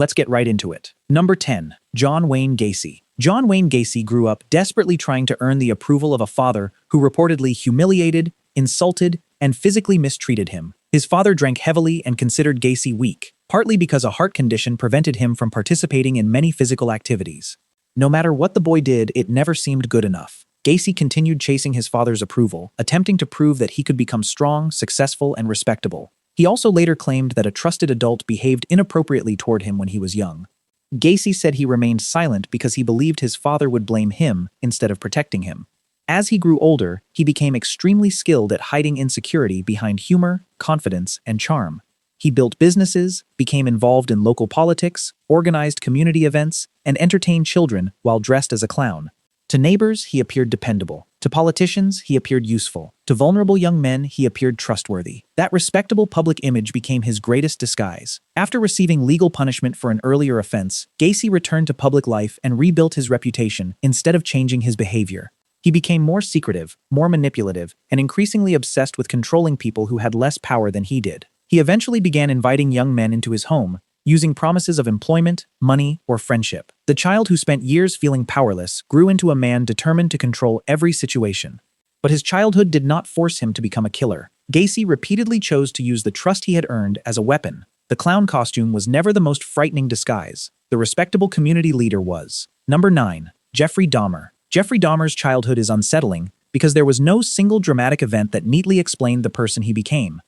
Let's get right into it. Number 10. John Wayne Gacy. John Wayne Gacy grew up desperately trying to earn the approval of a father who reportedly humiliated, insulted, and physically mistreated him. His father drank heavily and considered Gacy weak, partly because a heart condition prevented him from participating in many physical activities. No matter what the boy did, it never seemed good enough. Gacy continued chasing his father's approval, attempting to prove that he could become strong, successful, and respectable. He also later claimed that a trusted adult behaved inappropriately toward him when he was young. Gacy said he remained silent because he believed his father would blame him instead of protecting him. As he grew older, he became extremely skilled at hiding insecurity behind humor, confidence, and charm. He built businesses, became involved in local politics, organized community events, and entertained children while dressed as a clown. To neighbors, he appeared dependable. To politicians, he appeared useful. To vulnerable young men, he appeared trustworthy. That respectable public image became his greatest disguise. After receiving legal punishment for an earlier offense, Gacy returned to public life and rebuilt his reputation instead of changing his behavior. He became more secretive, more manipulative, and increasingly obsessed with controlling people who had less power than he did. He eventually began inviting young men into his home, using promises of employment, money, or friendship. The child who spent years feeling powerless grew into a man determined to control every situation. But his childhood did not force him to become a killer. Gacy repeatedly chose to use the trust he had earned as a weapon. The clown costume was never the most frightening disguise. The respectable community leader was. Number 9. Jeffrey Dahmer. Jeffrey Dahmer's childhood is unsettling because there was no single dramatic event that neatly explained the person he became.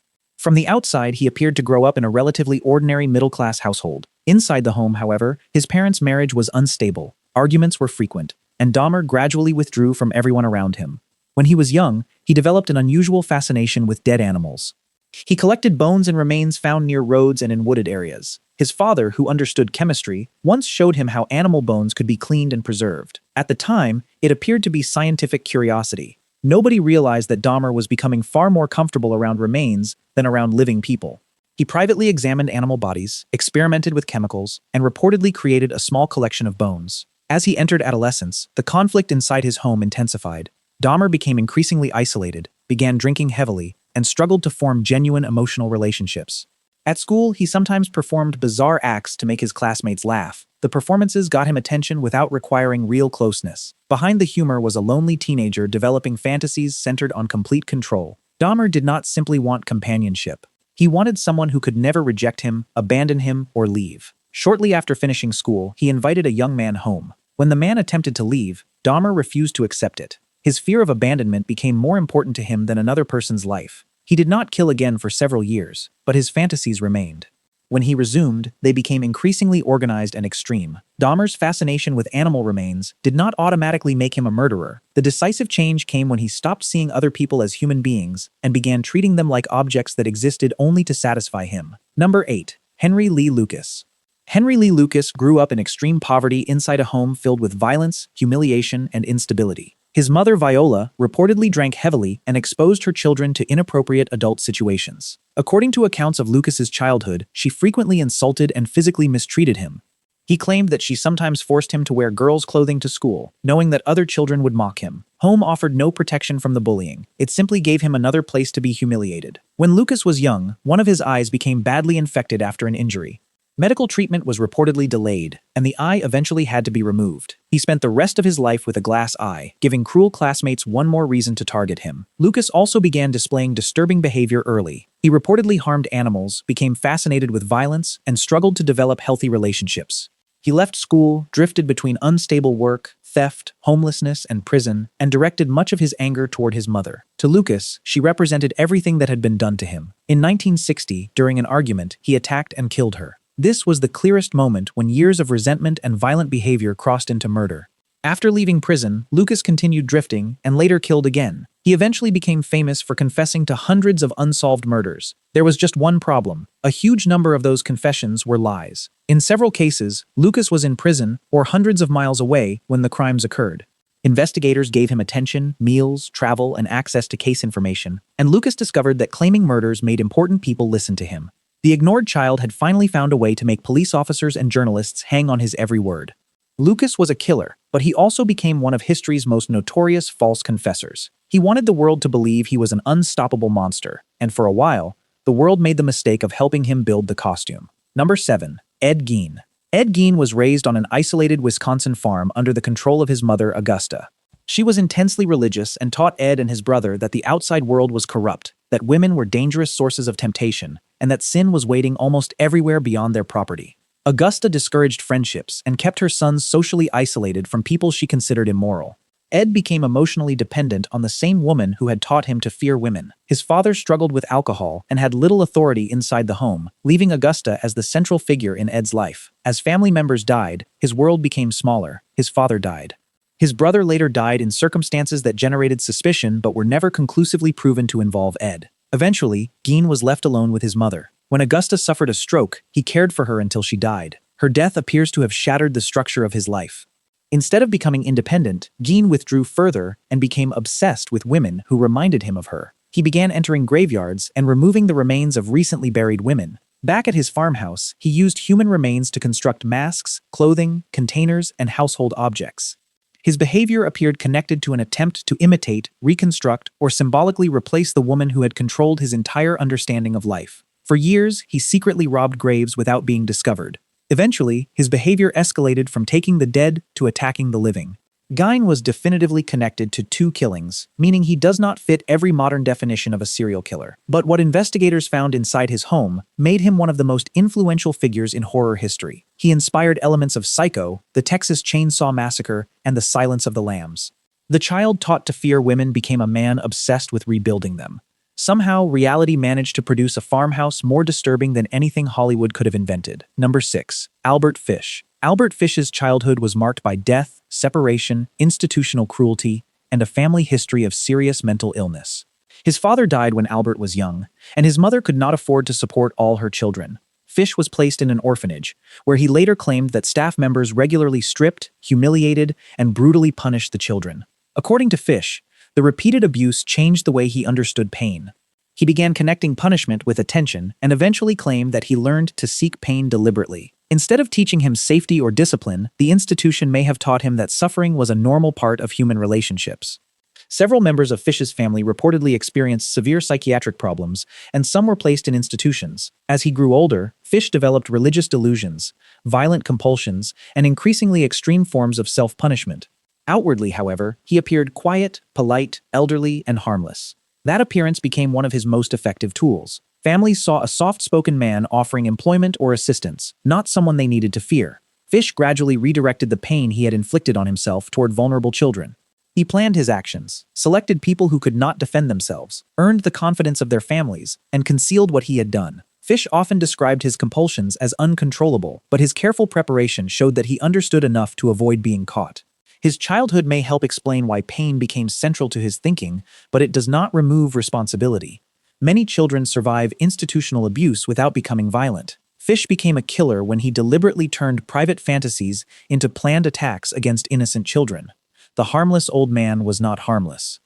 From the outside, he appeared to grow up in a relatively ordinary middle-class household. Inside the home, however, his parents' marriage was unstable, arguments were frequent, and Dahmer gradually withdrew from everyone around him. When he was young, he developed an unusual fascination with dead animals. He collected bones and remains found near roads and in wooded areas. His father, who understood chemistry, once showed him how animal bones could be cleaned and preserved. At the time, it appeared to be scientific curiosity. Nobody realized that Dahmer was becoming far more comfortable around remains than around living people. He privately examined animal bodies, experimented with chemicals, and reportedly created a small collection of bones. As he entered adolescence, the conflict inside his home intensified. Dahmer became increasingly isolated, began drinking heavily, and struggled to form genuine emotional relationships. At school, he sometimes performed bizarre acts to make his classmates laugh. The performances got him attention without requiring real closeness. Behind the humor was a lonely teenager developing fantasies centered on complete control. Dahmer did not simply want companionship. He wanted someone who could never reject him, abandon him, or leave. Shortly after finishing school, he invited a young man home. When the man attempted to leave, Dahmer refused to accept it. His fear of abandonment became more important to him than another person's life. He did not kill again for several years, but his fantasies remained. When he resumed, they became increasingly organized and extreme. Dahmer's fascination with animal remains did not automatically make him a murderer. The decisive change came when he stopped seeing other people as human beings and began treating them like objects that existed only to satisfy him. Number 8. Henry Lee Lucas. Henry Lee Lucas grew up in extreme poverty inside a home filled with violence, humiliation, and instability. His mother, Viola, reportedly drank heavily and exposed her children to inappropriate adult situations. According to accounts of Lucas's childhood, she frequently insulted and physically mistreated him. He claimed that she sometimes forced him to wear girls' clothing to school, knowing that other children would mock him. Home offered no protection from the bullying. It simply gave him another place to be humiliated. When Lucas was young, one of his eyes became badly infected after an injury. Medical treatment was reportedly delayed, and the eye eventually had to be removed. He spent the rest of his life with a glass eye, giving cruel classmates one more reason to target him. Lucas also began displaying disturbing behavior early. He reportedly harmed animals, became fascinated with violence, and struggled to develop healthy relationships. He left school, drifted between unstable work, theft, homelessness, and prison, and directed much of his anger toward his mother. To Lucas, she represented everything that had been done to him. In 1960, during an argument, he attacked and killed her. This was the clearest moment when years of resentment and violent behavior crossed into murder. After leaving prison, Lucas continued drifting and later killed again. He eventually became famous for confessing to hundreds of unsolved murders. There was just one problem. A huge number of those confessions were lies. In several cases, Lucas was in prison or hundreds of miles away when the crimes occurred. Investigators gave him attention, meals, travel, and access to case information, and Lucas discovered that claiming murders made important people listen to him. The ignored child had finally found a way to make police officers and journalists hang on his every word. Lucas was a killer, but he also became one of history's most notorious false confessors. He wanted the world to believe he was an unstoppable monster, and for a while, the world made the mistake of helping him build the costume. Number 7. Ed Gein. Ed Gein was raised on an isolated Wisconsin farm under the control of his mother, Augusta. She was intensely religious and taught Ed and his brother that the outside world was corrupt, that women were dangerous sources of temptation, and that sin was waiting almost everywhere beyond their property. Augusta discouraged friendships and kept her sons socially isolated from people she considered immoral. Ed became emotionally dependent on the same woman who had taught him to fear women. His father struggled with alcohol and had little authority inside the home, leaving Augusta as the central figure in Ed's life. As family members died, his world became smaller. His father died. His brother later died in circumstances that generated suspicion but were never conclusively proven to involve Ed. Eventually, Gein was left alone with his mother. When Augusta suffered a stroke, he cared for her until she died. Her death appears to have shattered the structure of his life. Instead of becoming independent, Gein withdrew further and became obsessed with women who reminded him of her. He began entering graveyards and removing the remains of recently buried women. Back at his farmhouse, he used human remains to construct masks, clothing, containers, and household objects. His behavior appeared connected to an attempt to imitate, reconstruct, or symbolically replace the woman who had controlled his entire understanding of life. For years, he secretly robbed graves without being discovered. Eventually, his behavior escalated from taking the dead to attacking the living. Gein was definitively connected to 2 killings, meaning he does not fit every modern definition of a serial killer. But what investigators found inside his home made him one of the most influential figures in horror history. He inspired elements of Psycho, the Texas Chainsaw Massacre, and the Silence of the Lambs. The child taught to fear women became a man obsessed with rebuilding them. Somehow, reality managed to produce a farmhouse more disturbing than anything Hollywood could have invented. Number 6. Albert Fish. Albert Fish's childhood was marked by death, separation, institutional cruelty, and a family history of serious mental illness. His father died when Albert was young, and his mother could not afford to support all her children. Fish was placed in an orphanage, where he later claimed that staff members regularly stripped, humiliated, and brutally punished the children. According to Fish, the repeated abuse changed the way he understood pain. He began connecting punishment with attention and eventually claimed that he learned to seek pain deliberately. Instead of teaching him safety or discipline, the institution may have taught him that suffering was a normal part of human relationships. Several members of Fish's family reportedly experienced severe psychiatric problems, and some were placed in institutions. As he grew older, Fish developed religious delusions, violent compulsions, and increasingly extreme forms of self-punishment. Outwardly, however, he appeared quiet, polite, elderly, and harmless. That appearance became one of his most effective tools. Families saw a soft-spoken man offering employment or assistance, not someone they needed to fear. Fish gradually redirected the pain he had inflicted on himself toward vulnerable children. He planned his actions, selected people who could not defend themselves, earned the confidence of their families, and concealed what he had done. Fish often described his compulsions as uncontrollable, but his careful preparation showed that he understood enough to avoid being caught. His childhood may help explain why pain became central to his thinking, but it does not remove responsibility. Many children survive institutional abuse without becoming violent. Fish became a killer when he deliberately turned private fantasies into planned attacks against innocent children. The harmless old man was not harmless.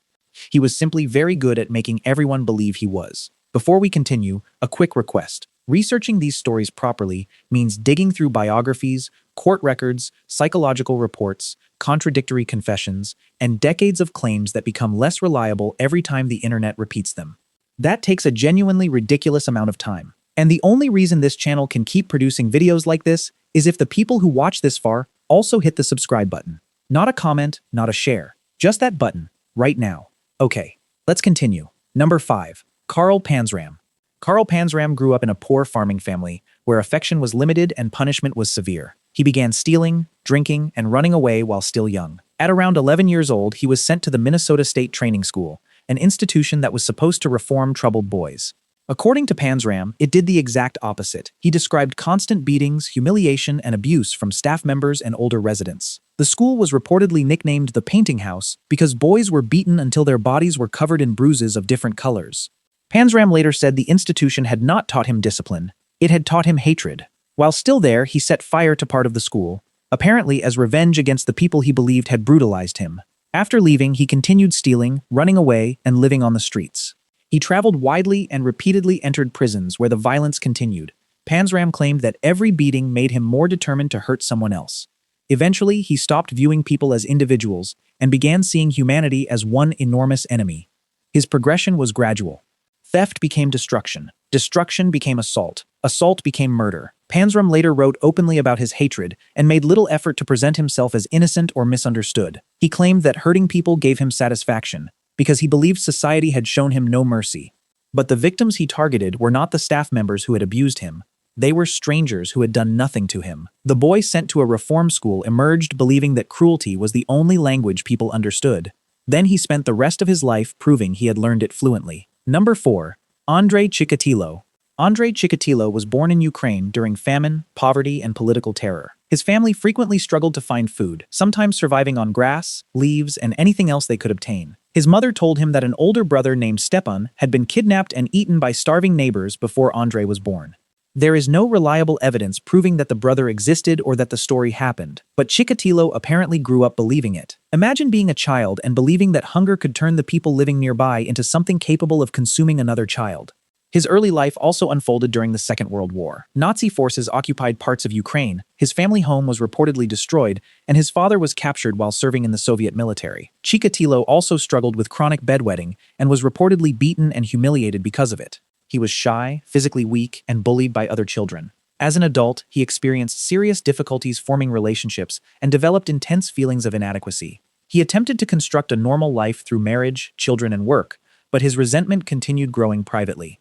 He was simply very good at making everyone believe he was. Before we continue, a quick request. Researching these stories properly means digging through biographies, court records, psychological reports, contradictory confessions, and decades of claims that become less reliable every time the internet repeats them. That takes a genuinely ridiculous amount of time. And the only reason this channel can keep producing videos like this is if the people who watch this far also hit the subscribe button. Not a comment, not a share. Just that button, right now. Okay, let's continue. Number 5. Carl Panzram. Carl Panzram grew up in a poor farming family where affection was limited and punishment was severe. He began stealing, drinking, and running away while still young. At around 11 years old, he was sent to the Minnesota State Training School, an institution that was supposed to reform troubled boys. According to Panzram, it did the exact opposite. He described constant beatings, humiliation, and abuse from staff members and older residents. The school was reportedly nicknamed the Painting House because boys were beaten until their bodies were covered in bruises of different colors. Panzram later said the institution had not taught him discipline. It had taught him hatred. While still there, he set fire to part of the school, apparently as revenge against the people he believed had brutalized him. After leaving, he continued stealing, running away, and living on the streets. He traveled widely and repeatedly entered prisons where the violence continued. Panzram claimed that every beating made him more determined to hurt someone else. Eventually, he stopped viewing people as individuals and began seeing humanity as one enormous enemy. His progression was gradual. Theft became destruction. Destruction became assault. Assault became murder. Panzram later wrote openly about his hatred and made little effort to present himself as innocent or misunderstood. He claimed that hurting people gave him satisfaction because he believed society had shown him no mercy. But the victims he targeted were not the staff members who had abused him. They were strangers who had done nothing to him. The boy sent to a reform school emerged believing that cruelty was the only language people understood. Then he spent the rest of his life proving he had learned it fluently. Number 4. Andrei Chikatilo. Andrei Chikatilo was born in Ukraine during famine, poverty, and political terror. His family frequently struggled to find food, sometimes surviving on grass, leaves, and anything else they could obtain. His mother told him that an older brother named Stepan had been kidnapped and eaten by starving neighbors before Andrei was born. There is no reliable evidence proving that the brother existed or that the story happened, but Chikatilo apparently grew up believing it. Imagine being a child and believing that hunger could turn the people living nearby into something capable of consuming another child. His early life also unfolded during the Second World War. Nazi forces occupied parts of Ukraine, his family home was reportedly destroyed, and his father was captured while serving in the Soviet military. Chikatilo also struggled with chronic bedwetting and was reportedly beaten and humiliated because of it. He was shy, physically weak, and bullied by other children. As an adult, he experienced serious difficulties forming relationships and developed intense feelings of inadequacy. He attempted to construct a normal life through marriage, children, and work, but his resentment continued growing privately.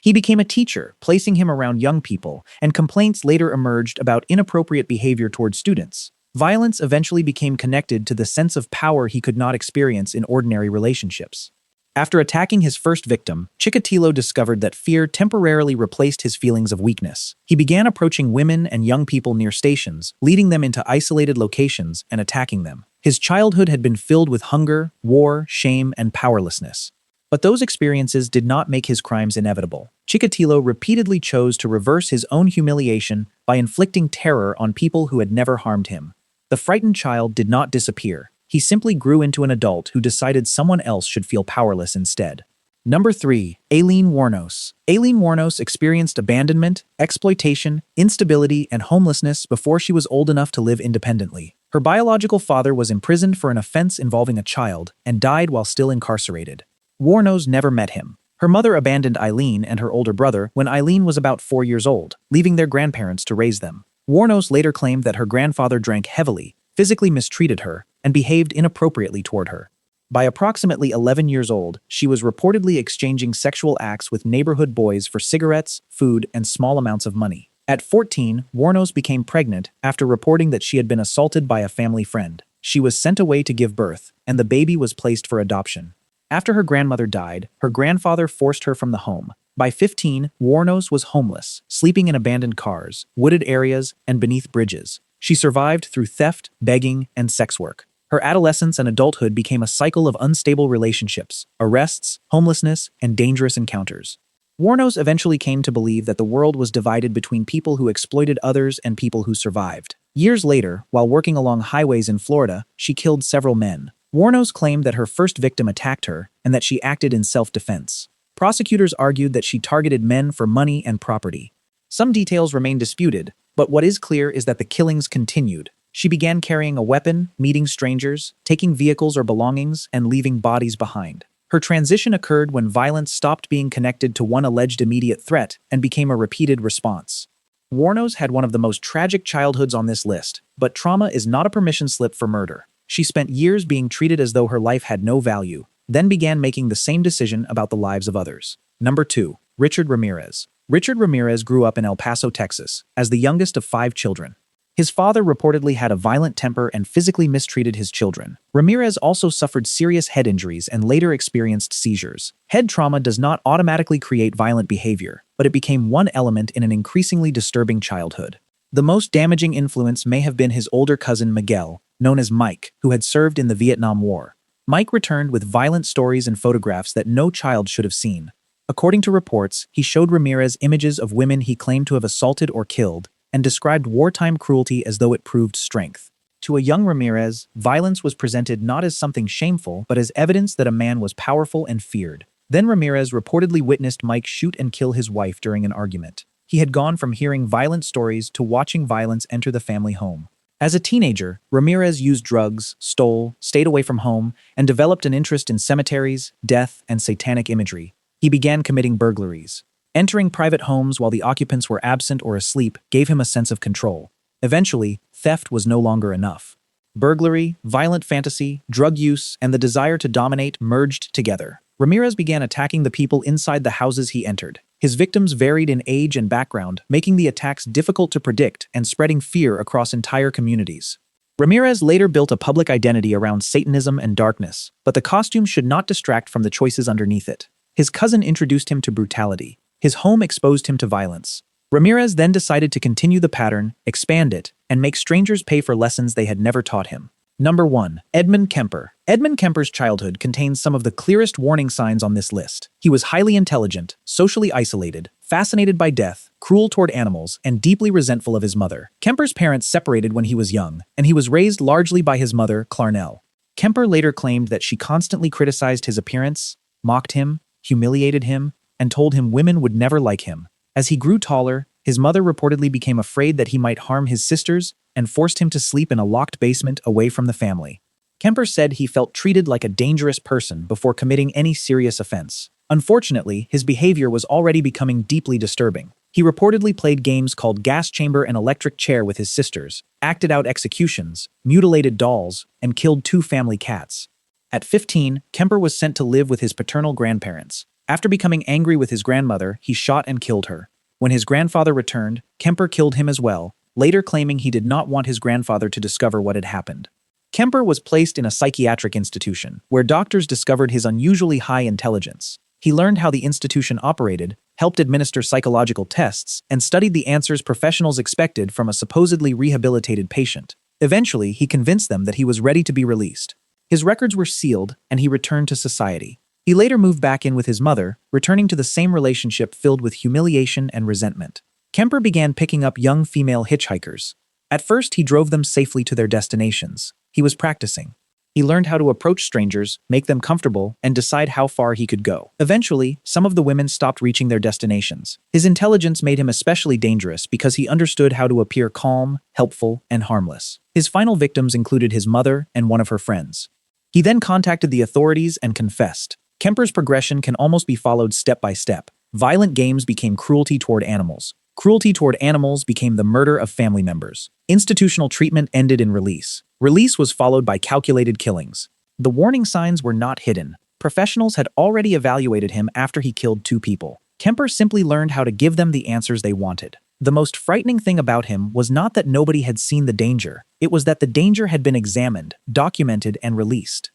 He became a teacher, placing him around young people, and complaints later emerged about inappropriate behavior toward students. Violence eventually became connected to the sense of power he could not experience in ordinary relationships. After attacking his first victim, Chikatilo discovered that fear temporarily replaced his feelings of weakness. He began approaching women and young people near stations, leading them into isolated locations and attacking them. His childhood had been filled with hunger, war, shame, and powerlessness. But those experiences did not make his crimes inevitable. Chikatilo repeatedly chose to reverse his own humiliation by inflicting terror on people who had never harmed him. The frightened child did not disappear. He simply grew into an adult who decided someone else should feel powerless instead. Number 3. Aileen Wuornos. Aileen Wuornos experienced abandonment, exploitation, instability, and homelessness before she was old enough to live independently. Her biological father was imprisoned for an offense involving a child and died while still incarcerated. Wuornos never met him. Her mother abandoned Aileen and her older brother when Aileen was about 4 years old, leaving their grandparents to raise them. Wuornos later claimed that her grandfather drank heavily, physically mistreated her, and behaved inappropriately toward her. By approximately 11 years old, she was reportedly exchanging sexual acts with neighborhood boys for cigarettes, food, and small amounts of money. At 14, Wuornos became pregnant after reporting that she had been assaulted by a family friend. She was sent away to give birth, and the baby was placed for adoption. After her grandmother died, her grandfather forced her from the home. By 15, Wuornos was homeless, sleeping in abandoned cars, wooded areas, and beneath bridges. She survived through theft, begging, and sex work. Her adolescence and adulthood became a cycle of unstable relationships, arrests, homelessness, and dangerous encounters. Wuornos eventually came to believe that the world was divided between people who exploited others and people who survived. Years later, while working along highways in Florida, she killed several men. Wuornos claimed that her first victim attacked her and that she acted in self-defense. Prosecutors argued that she targeted men for money and property. Some details remain disputed, but what is clear is that the killings continued. She began carrying a weapon, meeting strangers, taking vehicles or belongings, and leaving bodies behind. Her transition occurred when violence stopped being connected to one alleged immediate threat and became a repeated response. Wuornos had one of the most tragic childhoods on this list, but trauma is not a permission slip for murder. She spent years being treated as though her life had no value, then began making the same decision about the lives of others. Number 2. Richard Ramirez. Richard Ramirez grew up in El Paso, Texas, as the youngest of 5 children. His father reportedly had a violent temper and physically mistreated his children. Ramirez also suffered serious head injuries and later experienced seizures. Head trauma does not automatically create violent behavior, but it became one element in an increasingly disturbing childhood. The most damaging influence may have been his older cousin Miguel, known as Mike, who had served in the Vietnam War. Mike returned with violent stories and photographs that no child should have seen. According to reports, he showed Ramirez images of women he claimed to have assaulted or killed, and described wartime cruelty as though it proved strength. To a young Ramirez, violence was presented not as something shameful, but as evidence that a man was powerful and feared. Then Ramirez reportedly witnessed Mike shoot and kill his wife during an argument. He had gone from hearing violent stories to watching violence enter the family home. As a teenager, Ramirez used drugs, stole, stayed away from home, and developed an interest in cemeteries, death, and satanic imagery. He began committing burglaries. Entering private homes while the occupants were absent or asleep gave him a sense of control. Eventually, theft was no longer enough. Burglary, violent fantasy, drug use, and the desire to dominate merged together. Ramirez began attacking the people inside the houses he entered. His victims varied in age and background, making the attacks difficult to predict and spreading fear across entire communities. Ramirez later built a public identity around Satanism and darkness, but the costume should not distract from the choices underneath it. His cousin introduced him to brutality. His home exposed him to violence. Ramirez then decided to continue the pattern, expand it, and make strangers pay for lessons they had never taught him. Number 1. Edmund Kemper. Edmund Kemper's childhood contains some of the clearest warning signs on this list. He was highly intelligent, socially isolated, fascinated by death, cruel toward animals, and deeply resentful of his mother. Kemper's parents separated when he was young, and he was raised largely by his mother, Clarnell. Kemper later claimed that she constantly criticized his appearance, mocked him, humiliated him, and told him women would never like him. As he grew taller, his mother reportedly became afraid that he might harm his sisters and forced him to sleep in a locked basement away from the family. Kemper said he felt treated like a dangerous person before committing any serious offense. Unfortunately, his behavior was already becoming deeply disturbing. He reportedly played games called gas chamber and electric chair with his sisters, acted out executions, mutilated dolls, and killed 2 family cats. At 15, Kemper was sent to live with his paternal grandparents. After becoming angry with his grandmother, he shot and killed her. When his grandfather returned, Kemper killed him as well, later claiming he did not want his grandfather to discover what had happened. Kemper was placed in a psychiatric institution, where doctors discovered his unusually high intelligence. He learned how the institution operated, helped administer psychological tests, and studied the answers professionals expected from a supposedly rehabilitated patient. Eventually, he convinced them that he was ready to be released. His records were sealed, and he returned to society. He later moved back in with his mother, returning to the same relationship filled with humiliation and resentment. Kemper began picking up young female hitchhikers. At first, he drove them safely to their destinations. He was practicing. He learned how to approach strangers, make them comfortable, and decide how far he could go. Eventually, some of the women stopped reaching their destinations. His intelligence made him especially dangerous because he understood how to appear calm, helpful, and harmless. His final victims included his mother and one of her friends. He then contacted the authorities and confessed. Kemper's progression can almost be followed step by step. Violent games became cruelty toward animals. Cruelty toward animals became the murder of family members. Institutional treatment ended in release. Release was followed by calculated killings. The warning signs were not hidden. Professionals had already evaluated him after he killed 2 people. Kemper simply learned how to give them the answers they wanted. The most frightening thing about him was not that nobody had seen the danger. It was that the danger had been examined, documented, and released.